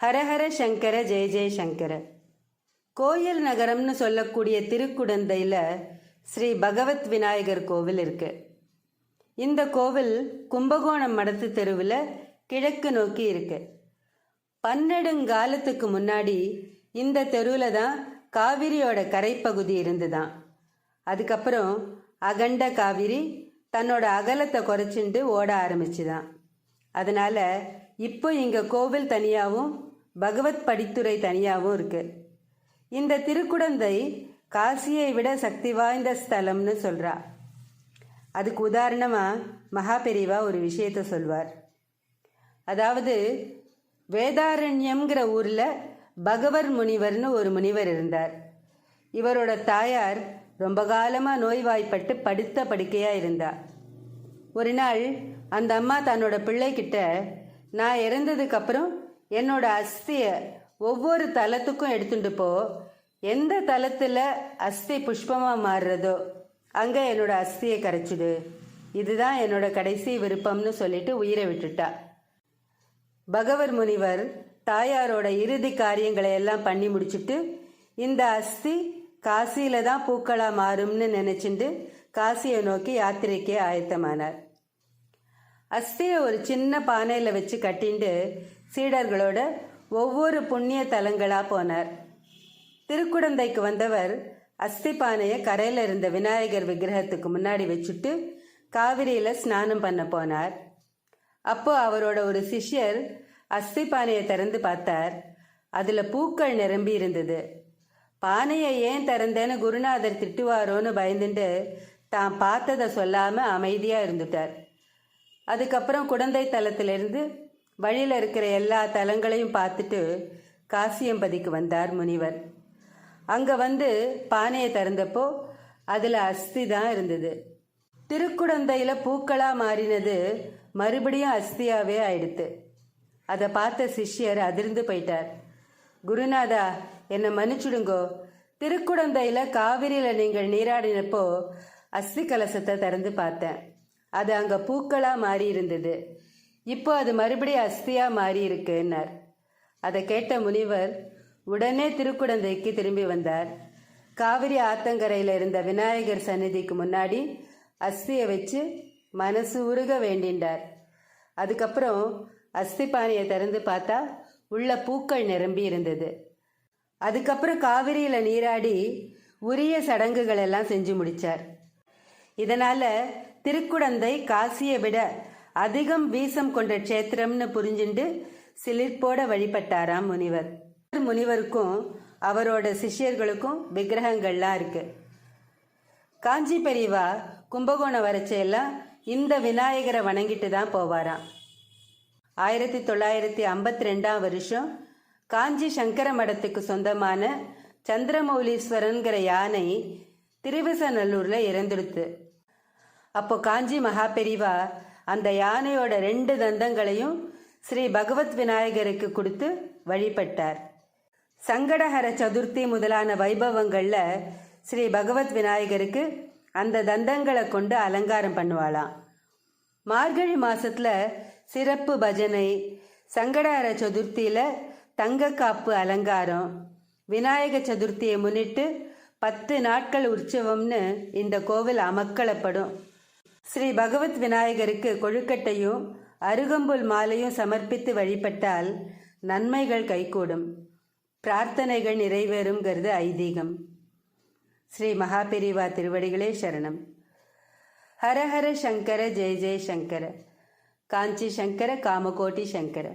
ஹரஹர சங்கர ஜெய ஜெய சங்கர. கோயில் நகரம்னு சொல்லக்கூடிய திருக்குடந்தையில் ஸ்ரீ பகவத் விநாயகர் கோவில் இருக்கு. இந்த கோவில் கும்பகோணம் மடத்து தெருவில் கிழக்கு நோக்கி இருக்கு. பன்னெடுங்காலத்துக்கு முன்னாடி இந்த தெருவில் தான் காவிரியோட கரைப்பகுதி இருந்துதான். அதுக்கப்புறம் அகண்ட காவிரி தன்னோட அகலத்தை குறைச்சிண்டு ஓட ஆரம்பிச்சுதான். அதனால இப்போ இங்கே கோவில் தனியாகவும் பகவத் படித்துறை தனியாகவும் இருக்கு. இந்த திருக்குடந்தை காசியை விட சக்தி வாய்ந்த ஸ்தலம்னு சொல்றா. அதுக்கு உதாரணமா மகாபெரிவா ஒரு விஷயத்த சொல்வார். அதாவது வேதாரண்யம்ங்கிற ஊர்ல பகவர் முனிவர்னு ஒரு முனிவர் இருந்தார். இவரோட தாயார் ரொம்ப காலமா நோய்வாய்ப்பட்டு படுத்த படுக்கையா இருந்தா. ஒரு நாள் அந்த அம்மா தன்னோட பிள்ளைகிட்ட, நான் இறந்ததுக்கு அப்புறம் என்னோட அஸ்தியை ஒவ்வொரு தலத்துக்கும் எடுத்துட்டு போ, எந்த தலத்தில் அஸ்தி புஷ்பமாக மாறுறதோ அங்கே என்னோட அஸ்தியை கரைச்சிடு, இதுதான் என்னோட கடைசி விருப்பம்னு சொல்லிட்டு உயிரை விட்டுட்டா. பகவர் முனிவர் தாயாரோட இறுதி காரியங்களை எல்லாம் பண்ணி முடிச்சுட்டு இந்த அஸ்தி காசியில தான் பூக்களாக மாறும்னு நினைச்சுட்டு காசியை நோக்கி யாத்திரைக்கே ஆயத்தமானார். அஸ்தியை ஒரு சின்ன பானையில் வச்சு கட்டிண்டு சீடர்களோட ஒவ்வொரு புண்ணிய தலங்களாக போனார். திருக்குடந்தைக்கு வந்தவர் அஸ்தி பானையை கரையில் இருந்த விநாயகர் விக்கிரகத்துக்கு முன்னாடி வச்சுட்டு காவிரியில் ஸ்நானம் பண்ண போனார். அப்போ அவரோட ஒரு சிஷ்யர் அஸ்தி பானையை திறந்து பார்த்தார். அதில் பூக்கள் நிரம்பி இருந்தது. பானையை ஏன் திறந்தேன்னு குருநாதர் திட்டுவாரோன்னு பயந்துட்டு தான் பார்த்ததை சொல்லாமல் அமைதியாக இருந்துட்டார். அதுக்கப்புறம் குடந்தை தலத்திலிருந்து வழியில் இருக்கிற எல்லா தலங்களையும் பார்த்துட்டு காசியம்பதிக்கு வந்தார் முனிவர். அங்கே வந்து பானையை திறந்தப்போ அதில் அஸ்தி தான் இருந்தது. திருக்குடந்தையில் பூக்களாக மாறினது மறுபடியும் அஸ்தியாகவே ஆயிடுத்து. அதை பார்த்த சிஷ்யர் அதிர்ந்து போயிட்டார். குருநாதா, என்னை மன்னிச்சுடுங்கோ, திருக்குடந்தையில் காவிரியில் நீங்கள் நீராடினப்போ அஸ்தி கலசத்தை திறந்து பார்த்தேன். அது அங்கே பூக்களாக மாறி இருந்தது. இப்போ அது மறுபடியும் அஸ்தியாக மாறி இருக்குன்னார். அதை கேட்ட முனிவர் உடனே திருக்குடந்தைக்கு திரும்பி வந்தார். காவிரி ஆத்தங்கரையில் இருந்த விநாயகர் சந்நிதிக்கு முன்னாடி அஸ்தியை வச்சு மனசு உருக வேண்டின்றார். அதுக்கப்புறம் அஸ்தி பானையை திறந்து பார்த்தா உள்ள பூக்கள் நிரம்பி இருந்தது. அதுக்கப்புறம் காவிரியில் நீராடி உரிய சடங்குகள் எல்லாம் செஞ்சு முடித்தார். இதனால் திருக்குடந்தை காசியை விட அதிகம் வீசம் கொண்ட க்ஷேத்திரம்னு புரிஞ்சுண்டு சிலிர்ப்போட வழிபட்டாராம் முனிவர். முனிவருக்கும் அவரோட சிஷ்யர்களுக்கும் விக்கிரகங்கள்லாம் இருக்கு. காஞ்சி பெரியவா கும்பகோணம் வரச்செல்லாம் இந்த விநாயகரை வணங்கிட்டு தான் போவாராம். 1952 வருஷம் காஞ்சி சங்கர மடத்துக்கு சொந்தமான சந்திரமௌலீஸ்வரன்கிற யானை திருவிசநல்லூர்ல இறந்துடுத்து. அப்போ காஞ்சி மகாபெரிவா அந்த யானையோட 2 தந்தங்களையும் ஸ்ரீ பகவத் விநாயகருக்கு கொடுத்து வழிபட்டார். சங்கடஹர சதுர்த்தி முதலான வைபவங்கள்ல ஸ்ரீ பகவத் விநாயகருக்கு அந்த தந்தங்களை கொண்டு அலங்காரம் பண்ணுவாளாம். மார்கழி மாசத்துல சிறப்பு பஜனை, சங்கடஹர சதுர்த்தியில தங்கக்காப்பு அலங்காரம், விநாயக சதுர்த்தியை முன்னிட்டு 10 நாட்கள் உற்சவம்னு இந்த கோவில் அமக்களப்படும். ஸ்ரீ பகவத் விநாயகருக்கு கொழுக்கட்டையும் அருகம்புல் மாலையும் சமர்ப்பித்து வழிபட்டால் நன்மைகள் கைகூடும், பிரார்த்தனைகள் நிறைவேறுங்கிறது ஐதீகம். ஸ்ரீ மகாபெரிவா திருவடிகளே சரணம். ஹரஹர சங்கர ஜெய ஜெய சங்கர. காஞ்சி சங்கர காமகோட்டி சங்கர.